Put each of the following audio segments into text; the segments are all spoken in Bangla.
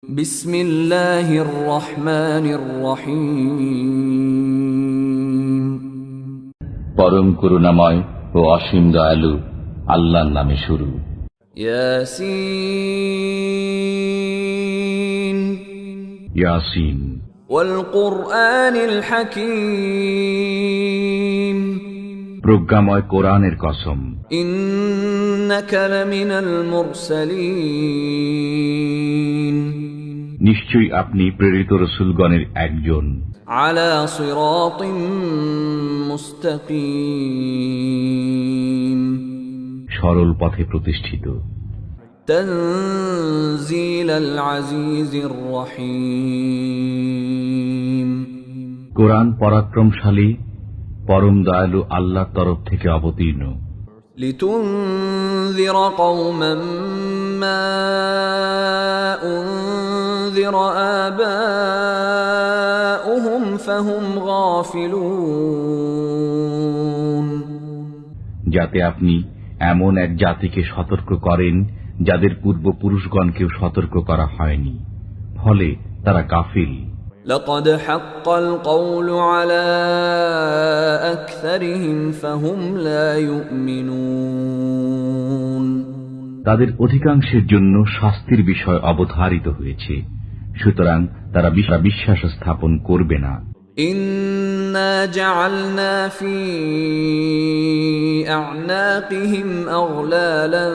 বিসমিল্লাহির রহমানির রহিম। পরম করুণাময় ও অসীম দয়ালু আল্লাহর নামে শুরু। ইয়াসিন ইয়াসিন ওয়াল কুরআনিল হাকীম। প্রজ্ঞাময় কোরআনের কসম। ইন্নাকা লামিনাল মুরসালিন। নিশ্চয়ই আপনি প্রেরিত রাসূলগণের একজন। আলা সিরাতিম মুস্তাকিম। সরল পথে প্রতিষ্ঠিত। তানজিলাল আজিজির রহিম। কোরআন পরাক্রমশালী পরম দয়ালু আল্লাহর তরফ থেকে অবতীর্ণ। লিতুনযিরা কওমান মা উনযিরা আবাউহুম ফাহুম গাফিলুন। যাতে আপনি এমন এক জাতিকে সতর্ক করেন যাদের পূর্বপুরুষগণকেও সতর্ক করা হয়নি, ফলে তারা গাফিল। লাকাদ হাক্কাল কওলু আলা আকসারিহিম ফাহুম লা ইউমিনুন। তাদের অধিকাংশের জন্য শাস্তির বিষয় অবধারিত হয়েছে, সুতরাং তারা বিশ্বাস স্থাপন করবে না। ইন্না জাআলনা ফি আ'নাকিহিম আগলালান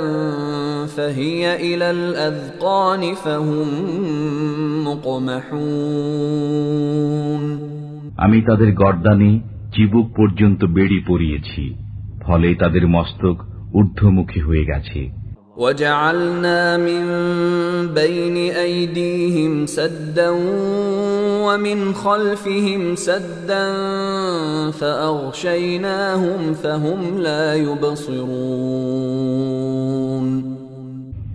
ফাহিয়া ইলাল আযকানি ফাহুম মুকমাহুন। আমি তাদের গর্দানে চিবুক পর্যন্ত বেড়ি পরিয়েছি, ফলে তাদের মস্তক ঊর্ধ্বমুখী হয়ে গেছে। وَجَعَلْنَا مِنْ بَيْنِ أَيْدِيهِمْ سَدًّا وَمِنْ خَلْفِهِمْ سَدًّا فَأَغْشَيْنَاهُمْ فَهُمْ لَا يُبْصِرُونَ।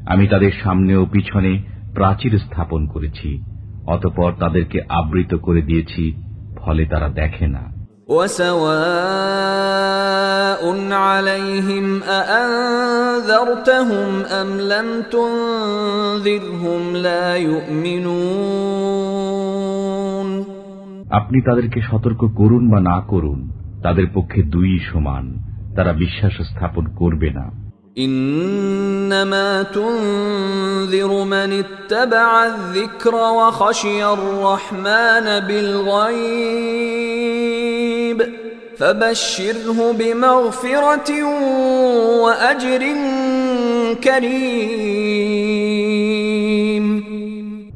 আমি তাদের সামনে ও পিছনে প্রাচীর স্থাপন করেছি, অতঃপর তাদেরকে আবৃত করে দিয়েছি, ফলে তারা দেখে না। وَسَوَاءٌ عَلَيْهِمْ أَأَنذَرْتَهُمْ أَمْ لَمْ تُنذِرْهُمْ لَا يُؤْمِنُونَ। আপনি তাদেরকে সতর্ক করুন বা না করুন, তাদের পক্ষে দুই সমান, তারা বিশ্বাস স্থাপন করবে না। إنما تنذر من اتبع الذكر وخشي الرحمن بالغيب فبشره بمغفرة وأجر كريم।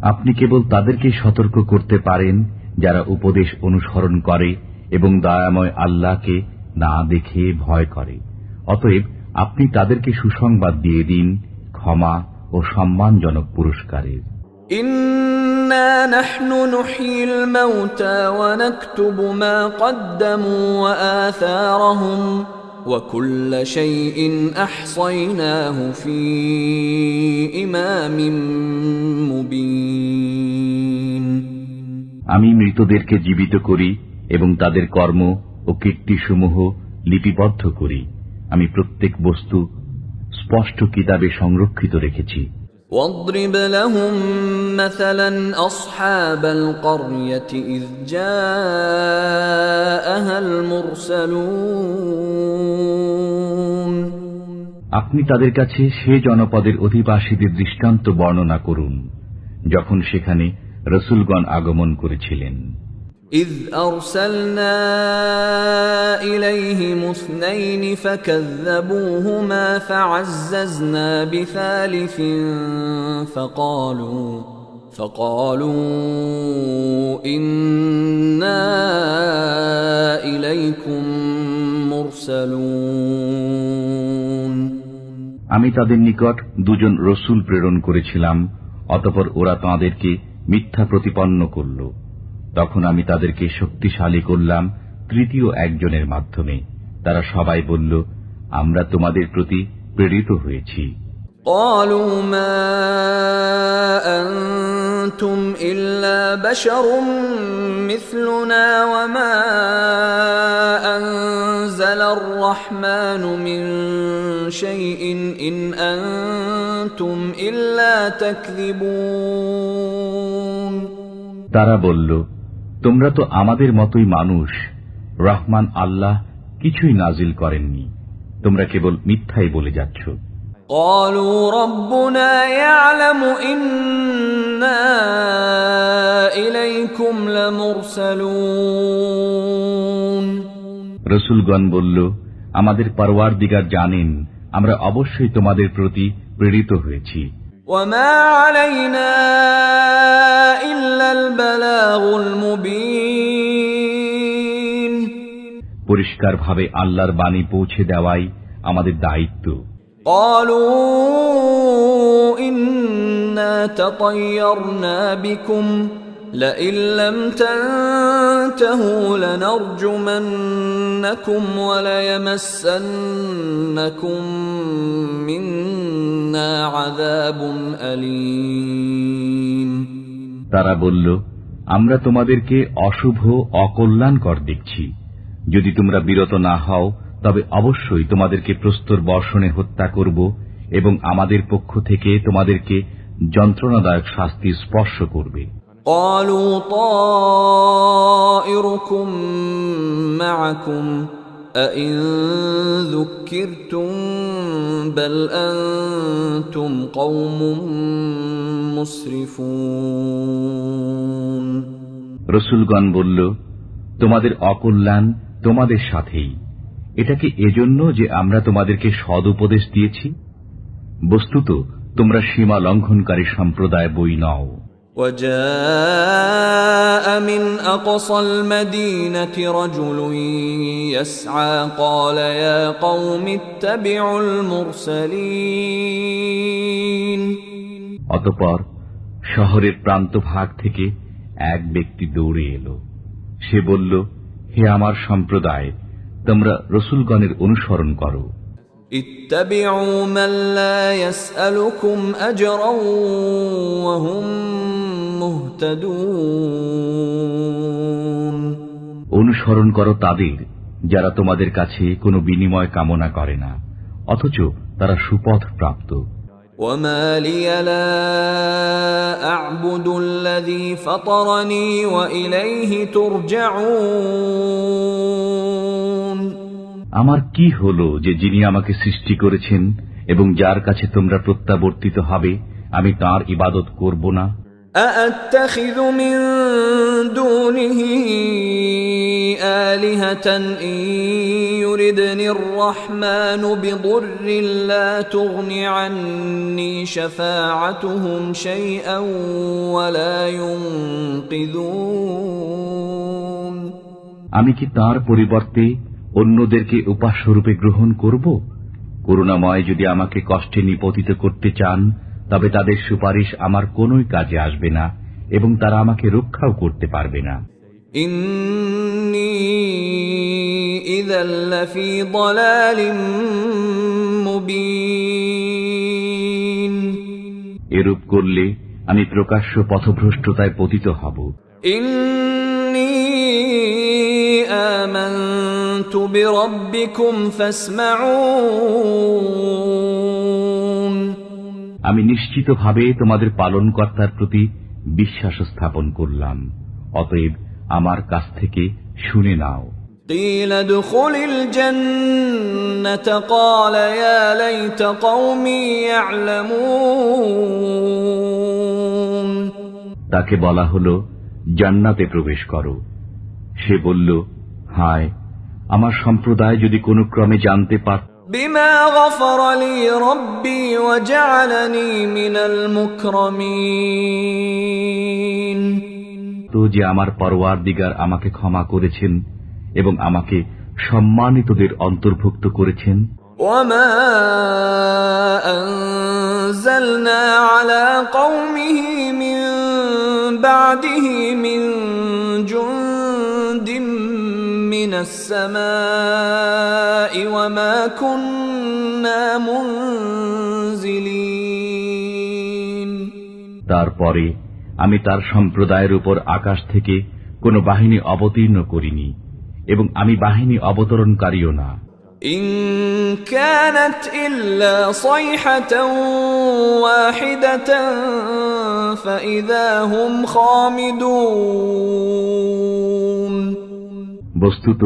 আপনি কেবল তাদেরকে সতর্ক করতে পারেন যারা উপদেশ অনুসরণ করে এবং দয়াময় আল্লাহকে না দেখে ভয় করে। অতএব আপনি তাদেরকে সুসংবাদ দিয়ে দিন ক্ষমা ও সম্মানজনক পুরস্কারের। ইন্না নাহনু নুহয়িল মাউতা ওয়া নাকতুবু মা কদ্দামু ওয়া আথারহুম ওয়া কুল্লা শাইইন আহসায়নাহু ফি ইমামিন মুবিন। আমি মৃতদেরকে জীবিত করি এবং তাদের কর্ম ও কীর্তিসমূহ লিপিবদ্ধ করি। আমি প্রত্যেক বস্তু স্পষ্ট কিতাবে সংরক্ষিত রেখেছি। واضرب لهم مثلا أصحاب القرية إذ جاءها المرسلون। আপনি তাদের কাছে সে জনপদের অধিবাসীদের দৃষ্টান্ত বর্ণনা করুন যখন সেখানে রাসূলগণ আগমন করেছিলেন। إذ أرسلنا إليهم اثنين فكذبوهما فعززنا بثالث فقالوا إنا إليكم مرسلون। আমি তাদের নিকট দুজন রসূল প্রেরণ করেছিলাম, অতঃপর ওরা তাঁদেরকে মিথ্যা প্রতিপন্ন করল। তখন আমি তাদেরকে শক্তিশালী করলাম তৃতীয় একজনের মাধ্যমে। তারা সবাই বলল, আমরা তোমাদের প্রতি প্রেরিত হয়েছি। قالوا ما أنتم إلا بشر مثلنا وما أنزل الرحمن من شيء إن أنتم إلا تكذبون তারা বলল, তোমরা তো আমাদের মতোই মানুষ, রহমান আল্লাহ কিছুই নাজিল করেননি, তোমরা কেবল মিথ্যাই বলে যাচ্ছ। قالوا ربنا يعلم إنا إليكم لمرسلون রসূলগণ বলল, আমাদের পরওয়ারদিগার জানেন আমরা অবশ্যই তোমাদের প্রতি প্রেরিত হয়েছি। وما علينا إلا البلاغ المبين পরিষ্কারভাবে আল্লাহর বাণী পৌঁছে দেওয়াই আমাদের দায়িত্ব। قالوا إنا تطيرنا بكم لئن لم تنتهوا لنرجمنكم وليمسنكم منا عذاب أليم তারা বলল, আমরা তোমাদেরকে অশুভ অকল্যাণকর দেখছি, যদি তোমরা বিরত না হও তবে অবশ্যই তোমাদেরকে প্রস্তর বর্ষণে হত্যা করব এবং আমাদের পক্ষ থেকে তোমাদেরকে যন্ত্রণাদায়ক শাস্তি স্পর্শ করবে। قالوا طائركم معكم أئن ذكرتم بل أنتم قوم مسرفون রসূলগণ বলল, তোমাদের অকল্যাণ তোমাদের সাথেই, এটা কি এজন্য যে আমরা তোমাদেরকে সদুপদেশ দিয়েছি? বস্তুত তোমরা সীমা লঙ্ঘনকারী সম্প্রদায় বই নও। وجاء من أقصى المدينة رجل يسعى قال يا قوم اتبعوا المرسلين অতঃপর শহরের প্রান্তভাগ থেকে এক ব্যক্তি দৌড়ে এলো, সে বলল, হে আমার সম্প্রদায়, তোমরা রসূলগণের অনুসরণ করো। اتبعوا من لا يسألكم أجرا وهم مهتدون অনুসরণ করো তাদের যারা তোমাদের কাছে কোনো বিনিময় কামনা করে না, অথচ তারা সুপথ প্রাপ্ত। وما لي لا أعبد الذي فطرني وإليه ترجعون আমার কি হলো যে যিনি আমাকে সৃষ্টি করেছেন এবং যার কাছে তোমরা প্রত্যাবর্তিত হবে, আমি তাঁর ইবাদত করব না? أأتخذ من دونه آلهة إن يردني الرحمن بضر لا تغن عني شفاعتهم شيئا ولا ينقذون আমি কি তাঁর পরিবর্তে অন্যদেরকে উপাস্যরূপে গ্রহণ করব? করুণাময় যদি আমাকে কষ্টে নিপতিত করতে চান, তবে তাদের সুপারিশ আমার কোনোই কাজে আসবে না এবং তারা আমাকে রক্ষাও করতে পারবে না। ইন্নী ইযা লাফি দালালিম মুবিন এরূপ করলে আমি প্রকাশ্য পথভ্রষ্টতায় পতিত হব। ইন্নী আমানতু বিরাব্বিকুম ফাসমাউন আমি নিশ্চিতভাবে তোমাদের পালনকর্তার প্রতি বিশ্বাস স্থাপন করলাম, অতএব আমার কাছ থেকে শুনে নাও। قيل ادخل الجنة قال يا ليت قومي يعلمون তাকে বলা হলো, জান্নাতে প্রবেশ করো। সে বলল, হায়, আমার সম্প্রদায় যদি কোনো ক্রমে জানতে পারত। বিমা গফারা লি রব্বি ওয়া জাআলানি মিনাল মুকরামিন তো যে আমার পরওয়ারদিগার আমাকে ক্ষমা করেছেন এবং আমাকে সম্মানিতদের অন্তর্ভুক্ত করেছেন। ওয়ামা আনজালনা আলা কওমিহি মিন বা'দিহি মিন জুনদিম মিনাস সামাই ওয়ামা কুন্না মুনজিলিন তারপরে আমি তার সম্প্রদায়ের উপর আকাশ থেকে কোন বাহিনী অবতীর্ণ করিনি, এবং আমি বাহিনী অবতরণকারীও না। ইন কানাত ইল্লা সাইহাতান ওয়াহিদাতান ফাইযা হুম খামিদুন। বস্তুত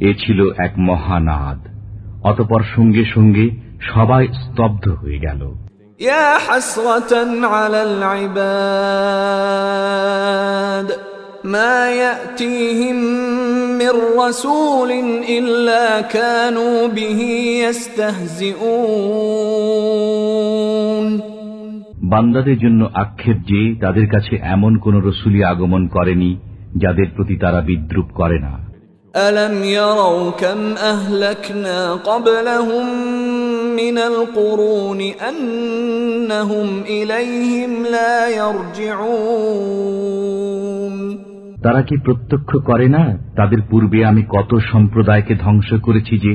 এ ছিল এক মহানাদ, অতঃপর সঙ্গে সঙ্গে সবাই স্তব্ধ হয়ে গেল। ইয়া হাসরাতান আলাল ইবাদ মা ইয়াতিহিম মির রাসূলিন ইল্লা কানু বিহি ইস্তাহজিউন। বান্দাদের জন্য আক্ষেপ যে তাদের কাছে এমন কোন রসূলই আগমন করেনি যাদের প্রতি তারা বিদ্রূপ করে না। ألم يروا كم أهلكنا قبلهم من القرون أنهم إليهم لا يرجعون। তারা কি প্রত্যক্ষ করে না তাদের পূর্বে আমি কত সম্প্রদায়কে ধ্বংস করেছি যে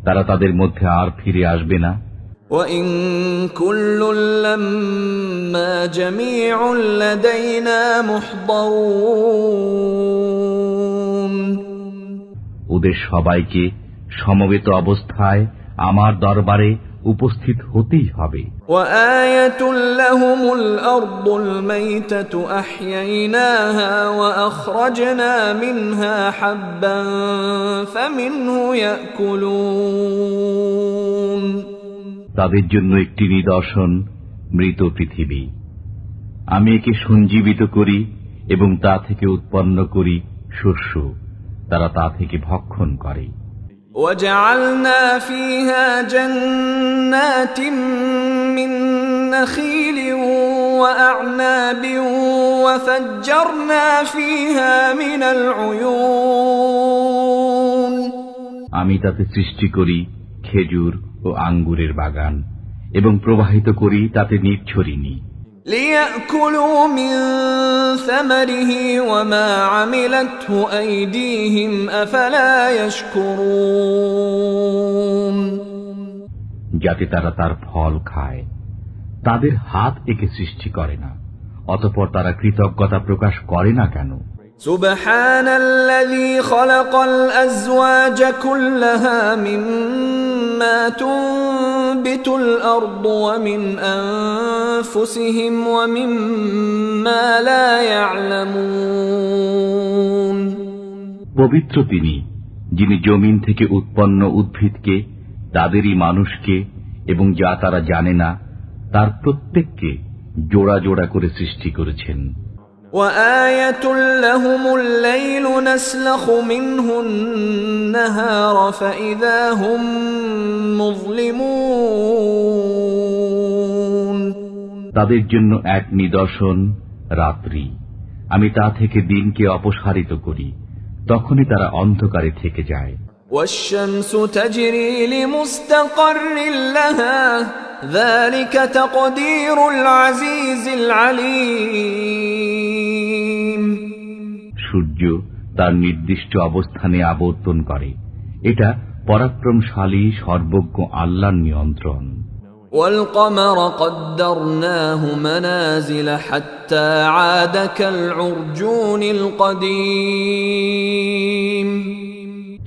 তারা তাদের মধ্যে আর ফিরে আসবে না। وإن كل لما جميع لدينا محضرون। ওদের সবাইকে সমবেত অবস্থায় আমার দরবারে উপস্থিত হতেই হবে। وآية لهم الأرض الميتة أحييناها وأخرجنا منها حبا فمنه يأكلون। তাদের জন্য একটি নিদর্শন মৃত পৃথিবী। আমি একে সঞ্জীবিত করি এবং তা থেকে উৎপন্ন করি শস্য, তারা তা থেকে ভক্ষণ করে। وجعلنا فيها جنات من نخيل وأعناب وفجرنا فيها من العيون। আমি তাতে সৃষ্টি করি খেজুর ও আঙ্গুরের বাগান এবং প্রবাহিত করি তাতে নির্ঝরিণী। ليأكلوا من ثمره وما عملته أيديهم أفلا يشكرون। যাতে তারা তার ফল খায়। তাদের হাত একে সৃষ্টি করে না, অতঃপর তারা কৃতজ্ঞতা প্রকাশ করে না কেন? سبحان الذي خلق الأزواج كلها مما تنبت الأرض ومن أنفسهم ومما لا يعلمون। পবিত্র তিনি, যিনি জমিন থেকে উৎপন্ন উদ্ভিদকে, তাদেরই মানুষকে এবং যা তারা জানে না তার প্রত্যেককে জোড়া জোড়া করে সৃষ্টি করেছেন। وآية لهم الليل نسلخ منه النهار فإذا هم مظلمون। তাদের জন্য এক নিদর্শন রাত্রি, আমি তা থেকে দিনকে অপসারিত করি, তখনই তারা অন্ধকারে থেকে যায়। والشمس تجري لمستقر لها ذلك تقدير العزيز العليم। সূর্য তার নির্দিষ্ট অবস্থানে আবর্তন করে, এটা পরাক্রমশালী সর্বজ্ঞ আল্লাহর নিয়ন্ত্রণ। والقمر قدرناه منازل حتى عاد كالعرجون القديم।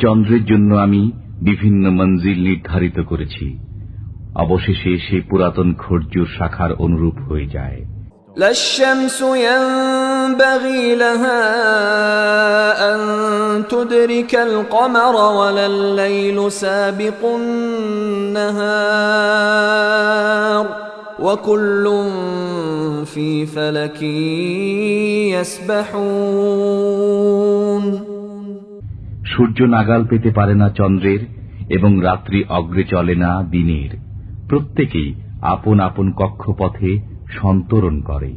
চন্দ্রের জন্য আমি বিভিন্ন মঞ্জিল নির্ধারিত করেছি, অবশেষে সে পুরাতন খর্জুর শাখার অনুরূপ হয়ে যায়। لا الشمس ينبغي لها أن تدرك القمر ولا الليل سابق النهار وكل في فلك يسبحون। সূর্য নাগাল পেতে পারে না চন্দ্রের, এবং রাত্রি অগ্রে চলে না দিনের, প্রত্যেকেই আপন আপন কক্ষপথে সন্তরণ করে।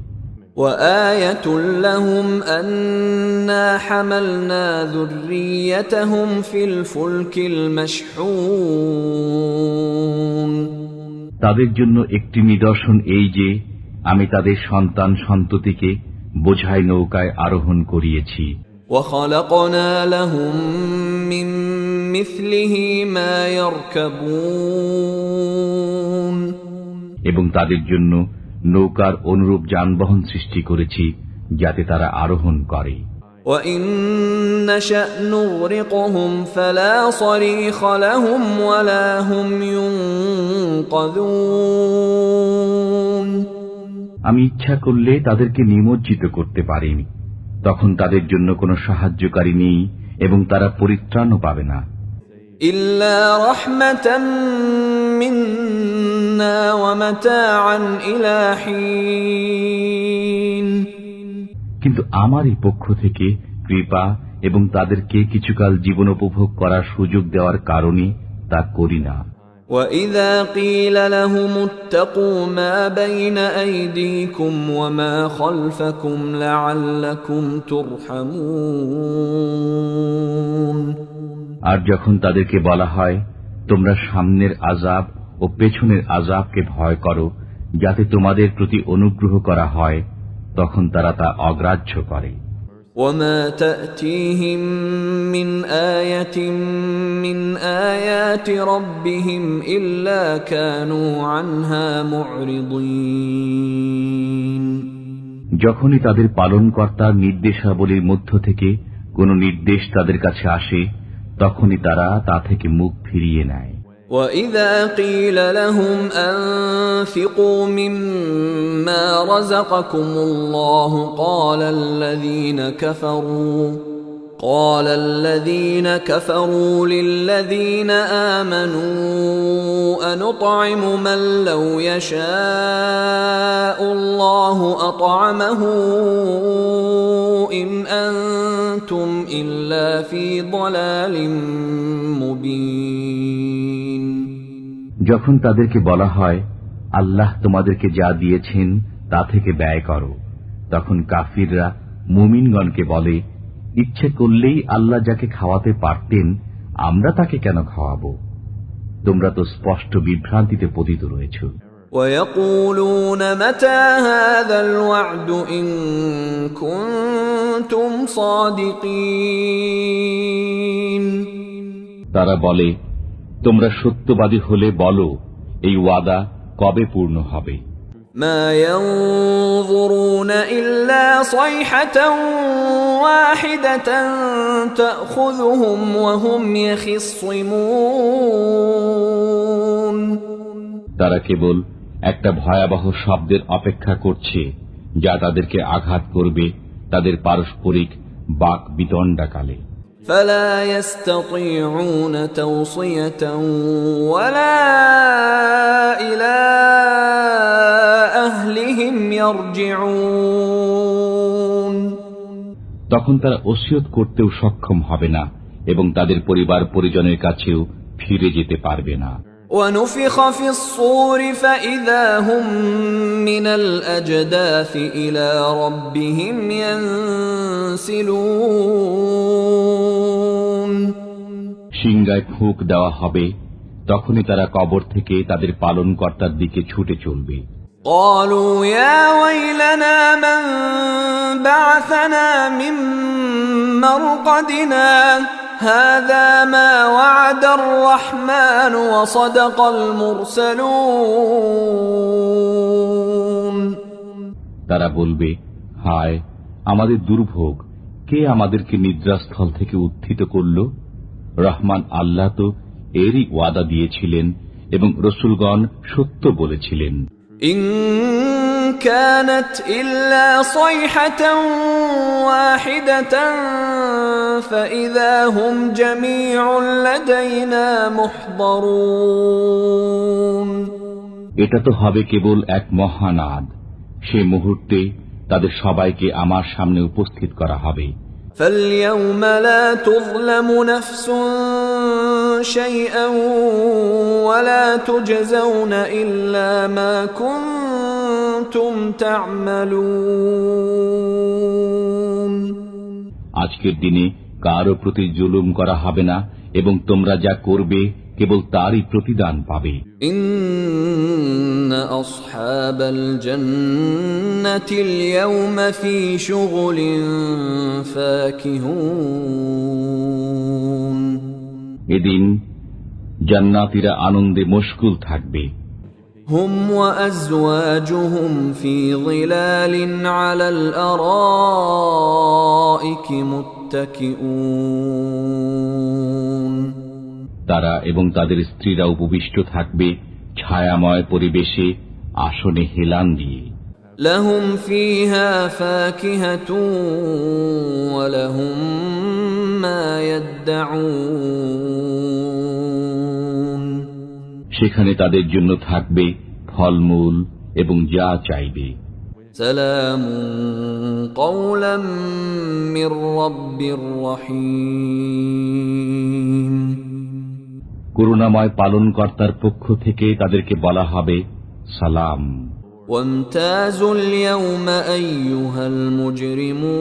وآية لهم أنا حملنا ذريتهم في الفلك المشحون। তাদের জন্য একটি নিদর্শন এই যে আমি তাদের সন্তান সন্ততিকে বোঝাই নৌকায় আরোহণ করিয়েছি। وخلقنا لهم من مثله ما يركبون। এবং তাদের জন্য নৌকার অনুরূপ যানবাহন সৃষ্টি করেছি যাতে তারা আরোহণ করে। وَإِن نَّشَأْ نُغْرِقْهُمْ فَلَا صَرِيخَ لَهُمْ وَلَا هُمْ يُنقَذُونَ। আমি ইচ্ছা করলে তাদেরকে নিমজ্জিত করতে পারি, তখন তাদের জন্য কোনো সাহায্যকারী নেই এবং তারা পরিত্রাণও পাবে না। إِلَّا رَحْمَةً مِنَّا وَمَتَاعًا إِلَى حِينٍ। কিন্তু আমারই পক্ষ থেকে কৃপা এবং তাদেরকে কিছুকাল জীবন উপভোগ করার সুযোগ দেওয়ার কারণে তা করি না। وَإِذَا قِيلَ لَهُمُ اتَّقُوا مَا بَيْنَ أَيْدِيكُمْ وَمَا خَلْفَكُمْ لَعَلَّكُمْ تُرْحَمُونَ। আর যখন তাদেরকে বলা হয়, তোমরা সামনের আযাব ও পেছনের আযাবকে ভয় করো যাতে তোমাদের প্রতি অনুগ্রহ করা হয়, তখন তারা তা অগ্রাহ্য করে। وَمَا تَأْتِيهِم مِّنْ آيَةٍ مِّنْ آيَاتِ رَبِّهِمْ إِلَّا كَانُوا عَنْهَا مُعْرِضِينَ। যখনই তাদের পালনকর্তার নির্দেশাবলীর মধ্য থেকে কোনো নির্দেশ তাদের কাছে আসে, তখনই তারা তা থেকে মুখ ফিরিয়ে নেয়। وَإِذَا قِيلَ لَهُمْ أَنفِقُوا مِمَّا رَزَقَكُمُ اللَّهُ قَالَ الَّذِينَ كَفَرُوا لِلَّذِينَ آمَنُوا أَنُطْعِمُ مَن لَّوْ يَشَاءُ اللَّهُ أَطْعَمَهُ إِنْ أَنتُمْ إِلَّا فِي ضَلَالٍ مُّبِينٍ। যখন তাদেরকে বলা হয়, আল্লাহ তোমাদেরকে যা দিয়েছেন তা থেকে ব্যয় করো, তখন কাফিররা মুমিনগণকে বলে, ইচ্ছে করলেই আল্লাহ যাকে খাওয়াতে পারতেন আমরা তাকে কেন খাওয়াবো? তোমরা তো স্পষ্ট বিভ্রান্তিতে পতিত রয়েছ। وَيَقُولُونَ مَتَى هَذَا الْوَعْدُ إِن كُنتُمْ صَادِقِينَ। তারা বলে, তোমরা সত্যবাদী হলে বলো, এই ওয়াদা কবে পূর্ণ হবে? مَا يَنظُرُونَ إِلَّا صَيْحَةً وَاحِدَةً تَأْخُذُهُمْ وَهُمْ يَخِصِّمُونَ। তারা কেবল একটা ভয়াবহ শব্দের অপেক্ষা করছে, যা তাদেরকে আঘাত করবে তাদের পারস্পরিক বাক বিতণ্ডাকালে। فَلَا يَسْتَطِيعُونَ تَوْصِيَةً وَلَا إِلَى أَهْلِهِمْ يَرْجِعُونَ। তখন তারা ওসিয়ত করতেও সক্ষম হবে না এবং তাদের পরিবার পরিজনের কাছেও ফিরে যেতে পারবে না। وَنُفِخَ فِي الصُّورِ فَإِذَا هُم مِّنَ الْأَجْدَاثِ إِلَى رَبِّهِمْ يَنسِلُونَ। সিংগায় ফুঁক দেওয়া হবে, তখনই তারা কবর থেকে তাদের পালনকর্তার দিকে ছুটে চলবে। قَالُوا يَا وَيْلَنَا مَن بَعَثَنَا مِن مَّرْقَدِنَا هَذَا مَا وَعَدَ الرَّحْمَنُ وَصَدَقَ الْمُرْسَلُونَ। তারা বলবে, হায় আমাদের দুর্ভোগ, কে আমাদেরকে নিদ্রাস্থল থেকে উত্থিত করল? রহমান আল্লাহ তো এরই ওয়াদা দিয়েছিলেন এবং রসুলগণ সত্য বলেছিলেন। إن كانت إلا صيحة واحدة فإذا هم جميع لدينا محضرون। এটা তো হবে কেবল এক মহানাদ, সে মুহূর্তে তাদের সবাইকে আমার সামনে উপস্থিত করা হবে। فاليوم لا تظلم نفس شيئا ولا تجزون إلا ما كنتم تعملون। আজকের দিনে কারো প্রতি জুলুম করা হবে না এবং তোমরা যা করবে কেবল তারই প্রতিদান পাবে। إن أصحاب الجنة اليوم في شغل فاكهون। এদিন জান্নাতীরা আনন্দে মশগুল থাকবে। هم وأزواجهم في ظلال على الأرائك متكئون তারা এবং তাদের স্ত্রীরা উপবিষ্ট থাকবে ছায়াময় পরিবেশে আসনে হেলান দিয়ে। لهم فيها فاكهة ولهم ما يدعون সেখানে তাদের জন্য থাকবে ফলমূল এবং যা চাইবে। سلام قولا من رب رحيم করুণাময় পালনকর্তার পক্ষ থেকে তাদেরকে বলা হবে সালাম। وامتازوا اليوم أيها المجرمون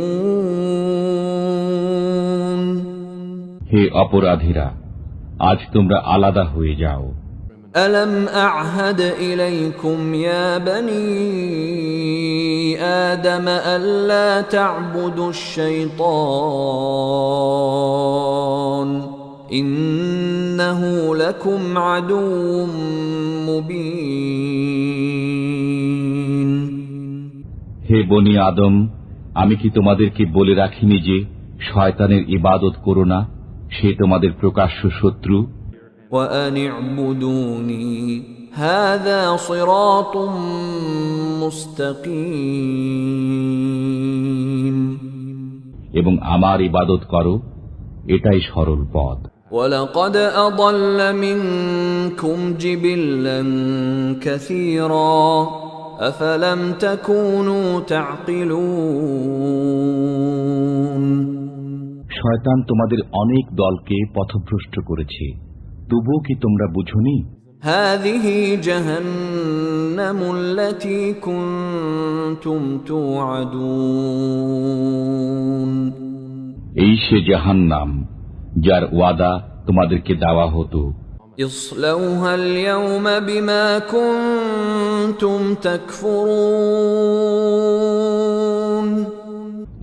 হে অপরাধীরা, আজ তোমরা আলাদা হয়ে যাও। ألم أعهد إليكم يا بني آدم ألا تعبدوا الشيطان إنه لكم عدو مبين হে বনি আদম, আমি কি তোমাদেরকে বলে রাখিনি যে শয়তানের ইবাদত করো না, সে তোমাদের প্রকাশ্য শত্রু। وأن اعبدوني هذا صراط مستقيم এবং আমার ইবাদত করো, এটাই সরল পথ। ولقد أضل منكم جبلا كثيرا أفلم تكونوا تعقلون শয়তান তোমাদের অনেক দলকে পথভ্রষ্ট করেছে, তবুও কি তোমরা বুঝোনি? هذه جهنم التي كنتم توعدون এই সে জাহান্নাম যার ওয়াদা তোমাদেরকে দেওয়া হতো। اصلوها اليوم بما كنتم تكفرون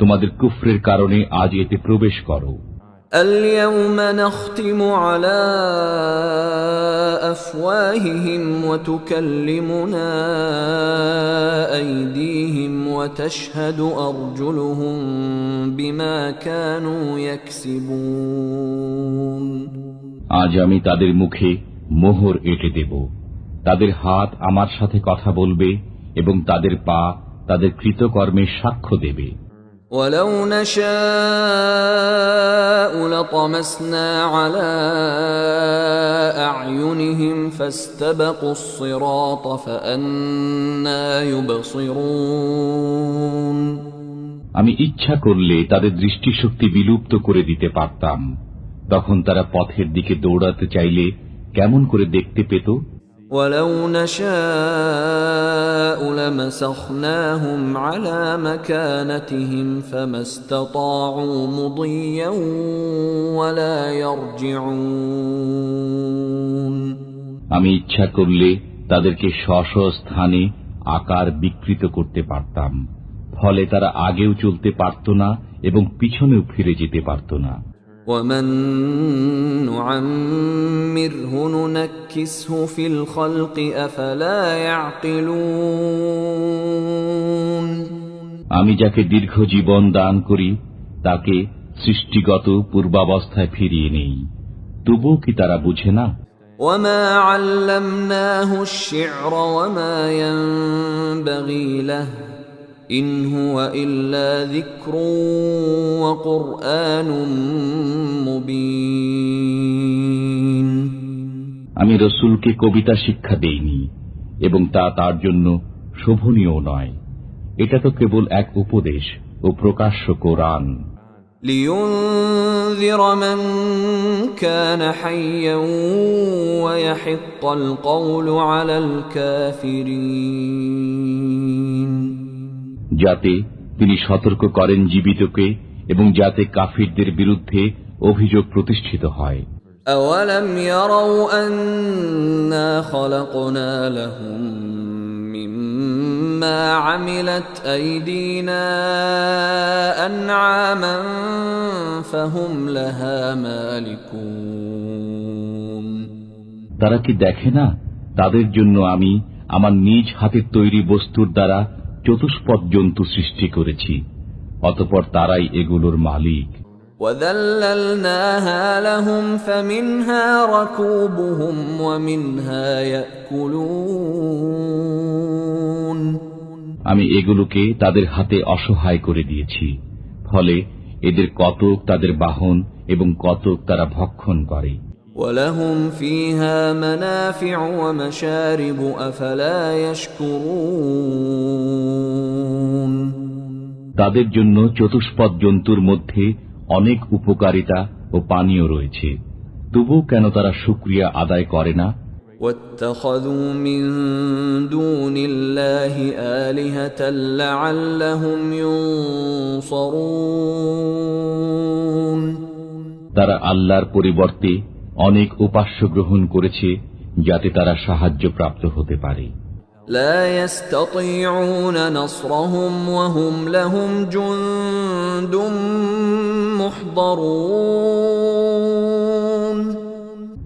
তোমাদের কুফরের কারণে আজ এতে প্রবেশ করো। اليوم نختم على أفواههم وتكلمنا أيديهم وتشهد أرجلهم بما كانوا يكسبون আজ আমি তাদের মুখে মোহর এঁটে দেব, তাদের হাত আমার সাথে কথা বলবে এবং তাদের পা তাদের কৃতকর্মের সাক্ষ্য দেবে। ولو نشاء لطمسنا على أعينهم فاستبقوا الصراط فأنى يبصرون আমি ইচ্ছা করলে তাদের দৃষ্টিশক্তি বিলুপ্ত করে দিতে পারতাম, তখন তারা পথের দিকে দৌড়াতে চাইলে কেমন করে দেখতে পেত? ولو نشاء لمسخناهم على مكانتهم فما استطاعوا مضيا ولا يرجعون আমি ইচ্ছা করলে তাদেরকে স্ব স্থানে আকার বিকৃত করতে পারতাম, ফলে তারা আগেও চলতে পারত না এবং পিছনেও ফিরে যেতে পারত না। ومن نعمره ننكسه في الخلق أفلا يعقلون আমি যাকে দীর্ঘ জীবন দান করি তাকে সৃষ্টিগত পূর্বাবস্থায় ফিরিয়ে নেই, তবুও কি তারা বুঝে না? وما علمناه الشعر وما ينبغي له إن هو إلا ذكر وقرآن مبين আমি রসুলকে কবিতা শিক্ষা দেইনি এবং তা তার জন্য শোভনীয় নয়, এটা তো কেবল এক উপদেশ ও প্রকাশ্য কোরআন। لينذر من كان حيا ويحق القول على الكافرين যাতে তিনি সতর্ক করেন জীবিতকে এবং যাতে কাফিরদের বিরুদ্ধে অভিযোগ প্রতিষ্ঠিত হয়। أولم يروا أنا خلقنا لهم مما عملت أيدينا أنعاما فهم لها مالكون তারা কি দেখে না তাদের জন্য আমি আমার নিজ হাতের তৈরি বস্তুর দ্বারা চতুষ্পদ জন্তু সৃষ্টি করেছি, অতঃপর তারাই এগুলোর মালিক। وَذَلَّلْنَاهَا لَهُمْ فَمِنْهَا رَكُوبُهُمْ وَمِنْهَا يَأْكُلُونَ আমি এগুলোকে তাদের হাতে অসহায় করে দিয়েছি, ফলে এদের কতক তাদের বাহন এবং কতক তারা ভক্ষণ করে। وَلَهُمْ فِيهَا مَنَافِعُ وَمَشَارِبُ أَفَلَا يَشْكُرُونَ তাদের জন্য চতুষ্পদ জন্তুর মধ্যে অনেক উপকারিতা ও পানীয় রয়েছে, তবু কেন তারা শুকরিয়া আদায় করে না? وَاتَّخَذُوا مِن دُونِ اللَّهِ آلِهَةً لَّعَلَّهُمْ يُنصَرُونَ তারা আল্লাহর পরিবর্তে অনেক উপাস্য গ্রহণ করেছে, যাতে তারা সাহায্য প্রাপ্ত হতে পারে। لا يستطيعون نصرهم وهم لهم جند محضرون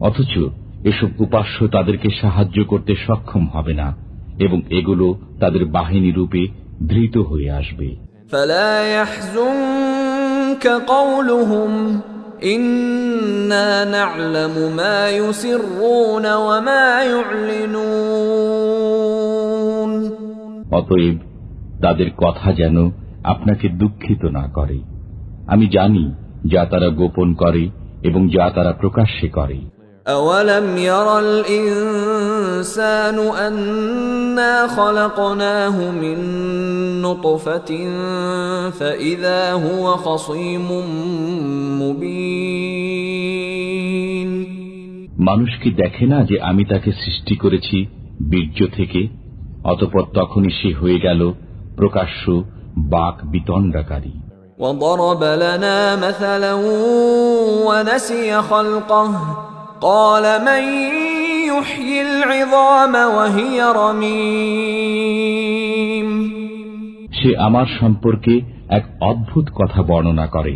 অথচ এসব উপাস্য তাদেরকে সাহায্য করতে সক্ষম হবে না এবং এগুলো তাদের বাহিনী রূপে ধৃত হয়ে আসবে। فلا يحزنك قولهم إنا نعلم ما يسرون وما يعلنون অতএব তাদের কথা যেন আপনাকে দুঃখিত না করে। আমি জানি যা তারা গোপন করে এবং যা তারা প্রকাশ্যে করে। أولم ير الإنسان أنا خلقناه من نطفة فإذا هو خصيم مبين মানুষ কি দেখে না যে আমি তাকে সৃষ্টি করেছি বীর্য থেকে, অতঃপর তখনই সে হয়ে গেল প্রকাশ্য বাক বিতণ্ডাকারী। وضرب لنا مثلا ونسي خلقه قال من يحيي العظام وهي رميم সে আমার সম্পর্কে এক অদ্ভুত কথা বর্ণনা করে,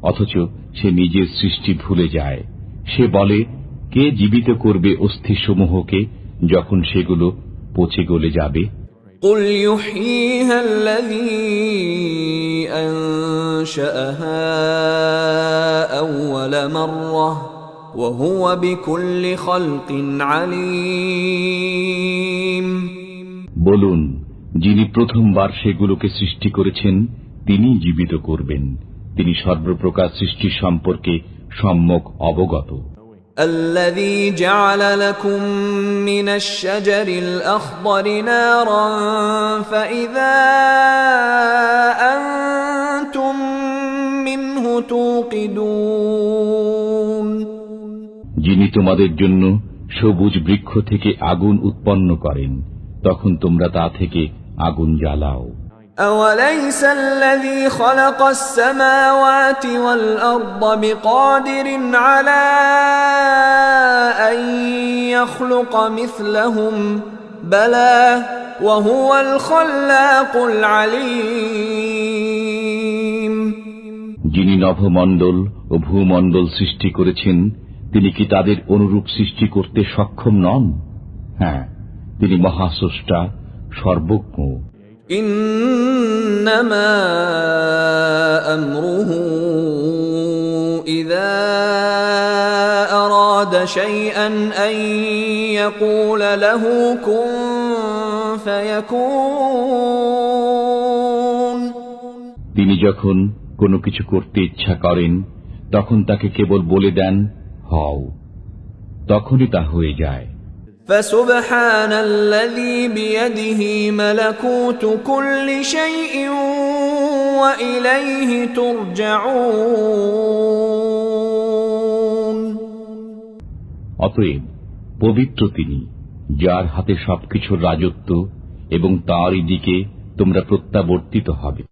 অথচ সে নিজের সৃষ্টি ভুলে যায়। সে বলে, কে জীবিত করবে অস্থিসমূহকে যখন সেগুলো পচে গলে যাবে? قل يحييها الذي أنشأها أول مرة وهو بكل خلق عليم বলুন, যিনি প্রথমবার সেগুলোকে সৃষ্টি করেছেন তিনি জীবিত করবেন, তিনি সর্বপ্রকার সৃষ্টি সম্পর্কে সম্যক অবগত। الذي جعل لكم من الشجر الأخضر نارا فإذا أنتم منه توقدون যিনি তোমাদের জন্য সবুজ বৃক্ষ থেকে আগুন উৎপন্ন করেন, তখন তোমরা তা থেকে আগুন জ্বালাও। أوليس الذي خلق السماوات والأرض بقادر على أن يخلق مثلهم بلى وهو الخلاق العليم যিনি নভমণ্ডল ও ভূমণ্ডল সৃষ্টি করেছেন, তিনি কি তাদের অনুরূপ সৃষ্টি করতে সক্ষম নন? হ্যাঁ, তিনি মহাস্রষ্টা, সর্বজ্ঞ। إنما أمره إذا أراد شيئا أن يقول له كن فيكون তিনি যখন কোনো কিছু করতে ইচ্ছা করেন তখন তাকে কেবল বলে দেন, হও, তখনই তা হয়ে যায়। فسبحان الذي بيده ملكوت كل شيء وإليه ترجعون অতএব পবিত্র তিনি, যার হাতে সবকিছুর রাজত্ব এবং তাঁরই দিকে তোমরা প্রত্যাবর্তিত হবে।